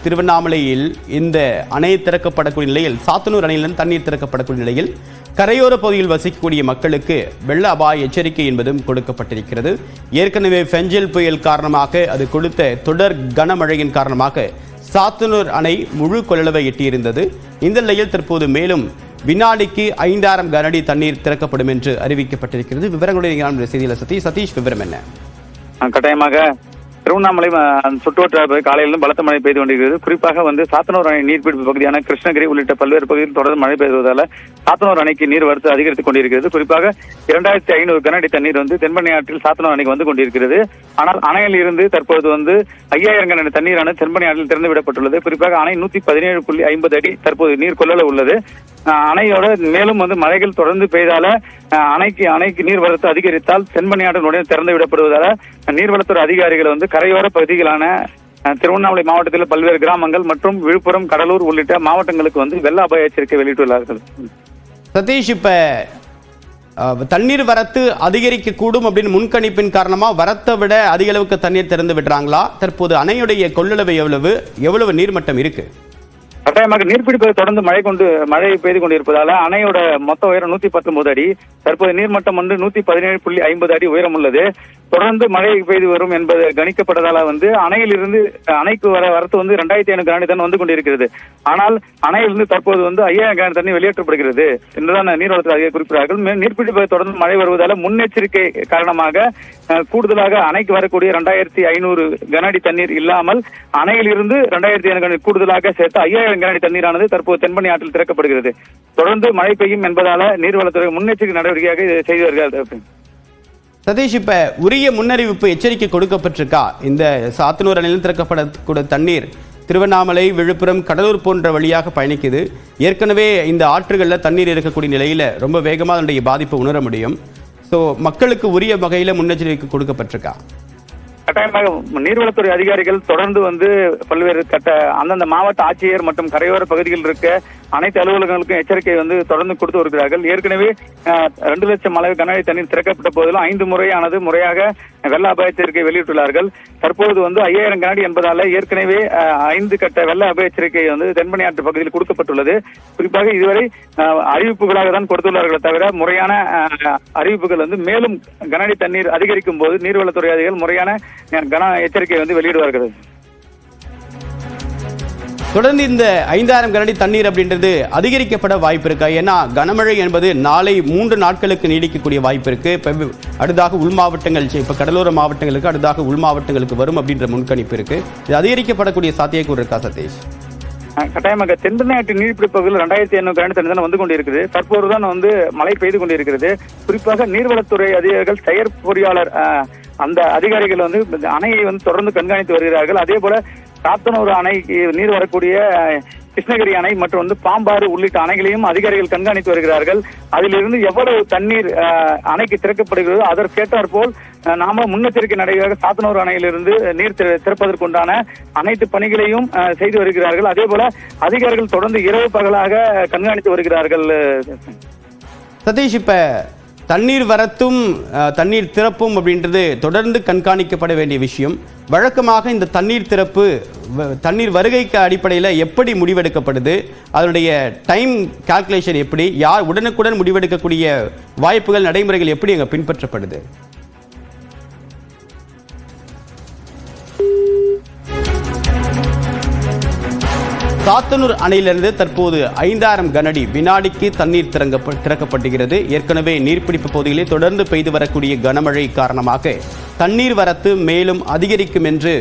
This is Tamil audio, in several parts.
திருவண்ணாமலையில் இந்த அணை திறக்கப்படக்கூடிய நிலையில் சாத்தனூர் அணையிலிருந்து தண்ணீர் திறக்கப்படக்கூடிய நிலையில் கரையோர பகுதியில் வசிக்கக்கூடிய மக்களுக்கு வெள்ள அபாய எச்சரிக்கை என்பதும் கொடுக்கப்பட்டிருக்கிறது. ஏற்கனவே பெஞ்சல் புயல் காரணமாக அது கொடுத்த தொடர் கனமழையின் காரணமாக சாத்தனூர் அணை முழு கொள்ளளவை எட்டியிருந்தது. இந்த நிலையில் தற்போது மேலும் வினாடிக்கு 5000 கனஅடி தண்ணீர் திறக்கப்படும் என்று அறிவிக்கப்பட்டிருக்கிறது. விவரங்களுடைய செய்தியில் சதீஷ் விவரம் என்ன? கட்டாயமாக திருவண்ணாமலை சுற்றுவட்டார காலையிலும் பலத்த மழை பெய்து கொண்டிருக்கிறது. குறிப்பாக சாத்தனூர் அணை நீர்பிடிப்பு பகுதியான கிருஷ்ணகிரி உள்ளிட்ட பல்வேறு பகுதியில் தொடர்ந்து மழை பெய்துவதால் சாத்தனூர் அணைக்கு நீர் வரத்து அதிகரித்துக் கொண்டிருக்கிறது. குறிப்பாக 2500 கனஅடி தண்ணீர் தென்பெண்ணை ஆற்றில் சாத்தனூர் அணைக்கு வந்து கொண்டிருக்கிறது. ஆனால் அணையில் இருந்து தற்போது 5000 கனஅடி தண்ணீரான தென்பெண்ணை ஆற்றில் திறந்து விடப்பட்டுள்ளது. குறிப்பாக அணை 117.50 அடி தற்போது நீர் கொள்ளளவு உள்ளது. அணையோட மேலும் மழைகள் தொடர்ந்து பெய்தால அணைக்கு நீர் வரத்து அதிகரித்தால் தென்பெண்ணை ஆற்றினுடைய திறந்து விடப்படுவதால நீர்வளத்துறை அதிகாரிகள் கரையோர பகுதிகளான திருவண்ணாமலை மாவட்டத்தில் பல்வேறு கிராமங்கள் மற்றும் விழுப்புரம், கடலூர் உள்ளிட்ட மாவட்டங்களுக்கு வெள்ள அபாய எச்சரிக்கை வெளியிட்டுள்ளார்கள். சதீஷ், இப்ப தண்ணீர் வரத்து அதிகரிக்க கூடும் அப்படின்னு முன்கணிப்பின் காரணமா வரத்தை விட அதிக அளவுக்கு தண்ணீர் திறந்து விடுறாங்களா? தற்போது அணையுடைய கொள்ளளவு எவ்வளவு நீர்மட்டம் இருக்கு? கட்டாயமாக நீர்பிடிப்பதை தொடர்ந்து மழை பெய்து கொண்டிருப்பதால அணையோட மொத்த உயரம் 119 அடி. தற்போது நீர்மட்டம் 117.50 அடி உயரம் உள்ளது. தொடர்ந்து மழை பெய்து வரும் என்பது கணிக்கப்பட்டதால அணையிலிருந்து அணைக்கு வரத்து 2500 கனஅடி தண்ணி வந்து கொண்டிருக்கிறது. ஆனால் அணையிலிருந்து தற்போது 5000 கனஅடி தண்ணி வெளியேற்றப்படுகிறது என்றுதான் நீர்வளத்துறை அதிகாரி குறிப்பிட்டார்கள். நீர்பிடிப்பதை தொடர்ந்து மழை வருவதால முன்னெச்சரிக்கை காரணமாக கூடுதலாக அணைக்கு வரக்கூடிய 2500 கனஅடி தண்ணீர் இல்லாமல் அணையிலிருந்து 2500 கனஅடி கூடுதலாக சேர்த்து 5000 கனஅடி தண்ணீரானது தற்போது தென்பெண்ணை ஆற்றில் திறக்கப்படுகிறது. தொடர்ந்து மழை பெய்யும் என்பதால நீர்வளத்துறை முன்னெச்சரிக்கை நடவடிக்கையாக செய்து வருகிறார்கள். சதீஷ், இப்ப உரிய முன்னறிவிப்பு எச்சரிக்கை கொடுக்கப்பட்டிருக்கா? இந்த சாத்தனூர் அணையில் திறக்கப்படக்கூடிய தண்ணீர் திருவண்ணாமலை, விழுப்புரம், கடலூர் போன்ற வழியாக பயணிக்குது. ஏற்கனவே இந்த ஆற்றுகளில் தண்ணீர் இருக்கக்கூடிய நிலையில ரொம்ப வேகமாக அதனுடைய பாதிப்பை உணர முடியும். ஸோ மக்களுக்கு உரிய வகையில முன்னெச்சரிக்கை கொடுக்கப்பட்டிருக்கா? கட்டாயமாக நீர்வளத்துறை அதிகாரிகள் தொடர்ந்து பல்வேறு அந்தந்த மாவட்ட ஆட்சியர் மற்றும் கரையோர பகுதிகளில் இருக்க அனைத்து அலுவலகங்களுக்கும் எச்சரிக்கை தொடர்ந்து கொடுத்து வருகிறார்கள். ஏற்கனவே 2 லட்சம் அளவு கனஅடி தண்ணீர் திறக்கப்பட்ட போதிலும் 5 முறையானது முறையாக வெள்ள அபாய எச்சரிக்கை வெளியிட்டுள்ளார்கள். தற்போது 5000 கனஅடி என்பதால ஏற்கனவே 5 கட்ட வெள்ள அபாய எச்சரிக்கை தென்பெண்ணை ஆற்று பகுதியில் கொடுக்கப்பட்டுள்ளது. குறிப்பாக இதுவரை அறிவிப்புகளாக தான் கொடுத்துள்ளார்கள் தவிர முறையான அறிவிப்புகள் மேலும் கனஅடி தண்ணீர் அதிகரிக்கும் போது நீர்வளத்துறை அதிகாரிகள் முறையான கன எச்சரிக்கை வெளியிடுவார்கள். தொடர்ந்து இந்த 5000 கனஅடி தண்ணீர் அப்படின்றது அதிகரிக்கப்பட வாய்ப்பு இருக்கா? ஏன்னா கனமழை என்பது நாளை 3 நாட்களுக்கு நீடிக்கக்கூடிய வாய்ப்பு இருக்கு. அடுத்தாக உள் மாவட்டங்கள், இப்ப கடலோர மாவட்டங்களுக்கு அடுத்தாக உள் மாவட்டங்களுக்கு வரும் அப்படின்ற முன்கணிப்பு இருக்கு. இது அதிகரிக்கப்படக்கூடிய சாத்தியக்கூறு இருக்கா சதீஷ்? கட்டாயமாக தென்பெண்ணை ஆற்று நீர்பிடிப்பு பகுதியில் 2500 கனஅடி தண்ணீர் தான் வந்து கொண்டிருக்கிறது. தற்போதுதான் மழை பெய்து கொண்டிருக்கிறது. குறிப்பாக நீர்வளத்துறை அதிகாரிகள், செயற்பொறியாளர் அந்த அதிகாரிகள் அணையை தொடர்ந்து கண்காணித்து வருகிறார்கள். அதே போல சாத்தனூர் அணைக்கு நீர் வரக்கூடிய கிருஷ்ணகிரி அணை மற்றும் பாம்பாறு உள்ளிட்ட அணைகளையும் அதிகாரிகள் கண்காணித்து வருகிறார்கள். அதிலிருந்து எவ்வளவு தண்ணீர் அணைக்கு திறக்கப்படுகிறதோ அதற்கேற்றாற் போல் நாம முன்னெச்சரிக்கை நடவடிக்கையாக சாத்தனூர் அணையிலிருந்து நீர் திறப்பதற்குண்டான அனைத்து பணிகளையும் செய்து வருகிறார்கள். அதே போல அதிகாரிகள் தொடர்ந்து இரவு பகலாக கண்காணித்து வருகிறார்கள். சதீஷ், இப்ப தண்ணீர் வரத்தும் தண்ணீர் திறப்பும் அப்படின்றது தொடர்ந்து கண்காணிக்கப்பட வேண்டிய விஷயம். வழக்கமாக இந்த தண்ணீர் வருகைக்கு அடிப்படையில் எப்படி முடிவெடுக்கப்படுது? அதனுடைய டைம் கால்குலேஷன் எப்படி? யார் உடனுக்குடன் முடிவெடுக்கக்கூடிய வாய்ப்புகள், நடைமுறைகள் எப்படி அங்கே பின்பற்றப்படுது? சாத்தனூர் அணையிலிருந்து தற்போது 5000 கனஅடி வினாடிக்கு தண்ணீர் திறக்கப்படுகிறது. ஏற்கனவே நீர்பிடிப்பு பகுதிகளில் தொடர்ந்து பெய்து வரக்கூடிய கனமழை காரணமாக தண்ணீர் வரத்து மேலும் அதிகரிக்கும் என்று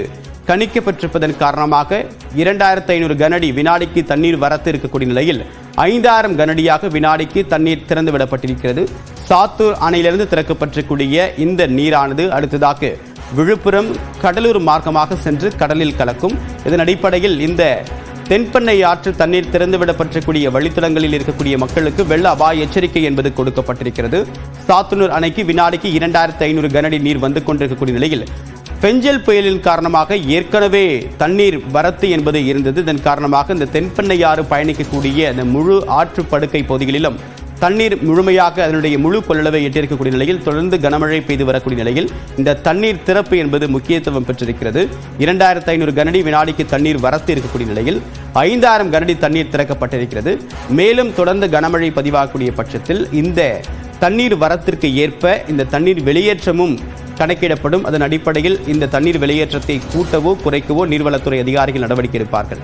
கணிக்கப்பட்டிருப்பதன் காரணமாக 2500 கனஅடி வினாடிக்கு தண்ணீர் வரத்து இருக்கக்கூடிய நிலையில் 5000 கனஅடியாக வினாடிக்கு தண்ணீர் திறந்து விடப்பட்டிருக்கிறது. சாத்தூர் அணையிலிருந்து திறக்கப்பட்டிருக்கூடிய இந்த நீரானது அடுத்ததாக விழுப்புரம், கடலூர் மார்க்கமாக சென்று கடலில் கலக்கும். இதன் அடிப்படையில் இந்த தென்பெண்ணை ஆற்று தண்ணீர் திறந்துவிடப்பட்டிருக்கூடிய வழித்தடங்களில் இருக்கக்கூடிய மக்களுக்கு வெள்ள அபாய எச்சரிக்கை என்பது கொடுக்கப்பட்டிருக்கிறது. சாத்தனூர் அணைக்கு வினாடிக்கு 2500 கனஅடி நீர் வந்து கொண்டிருக்கக்கூடிய நிலையில் பெஞ்சல் புயலின் காரணமாக ஏற்கனவே தண்ணீர் வரத்து என்பது இருந்தது. இதன் காரணமாக இந்த தென்பெண்ணை ஆறு பயணிக்கக்கூடிய இந்த முழு ஆற்று படுக்கை பகுதிகளிலும் தண்ணீர் முழுமையாக அதனுடைய முழு கொள்ளளவை எட்டியிருக்கக்கூடிய நிலையில் தொடர்ந்து கனமழை பெய்து வரக்கூடிய நிலையில் இந்த தண்ணீர் திறப்பு என்பது முக்கியத்துவம் பெற்றிருக்கிறது. 2500 கனஅடி வினாடிக்கு தண்ணீர் வரத்து இருக்கக்கூடிய நிலையில் 5000 கனஅடி தண்ணீர் திறக்கப்பட்டிருக்கிறது. மேலும் தொடர்ந்து கனமழை பதிவாகக்கூடிய பட்சத்தில் இந்த தண்ணீர் வரத்திற்கு ஏற்ப இந்த தண்ணீர் வெளியேற்றமும் கணக்கிடப்படும். அதன் அடிப்படையில் இந்த தண்ணீர் வெளியேற்றத்தை கூட்டவோ குறைக்கவோ நீர்வளத்துறை அதிகாரிகள் நடவடிக்கை எடுப்பார்கள்.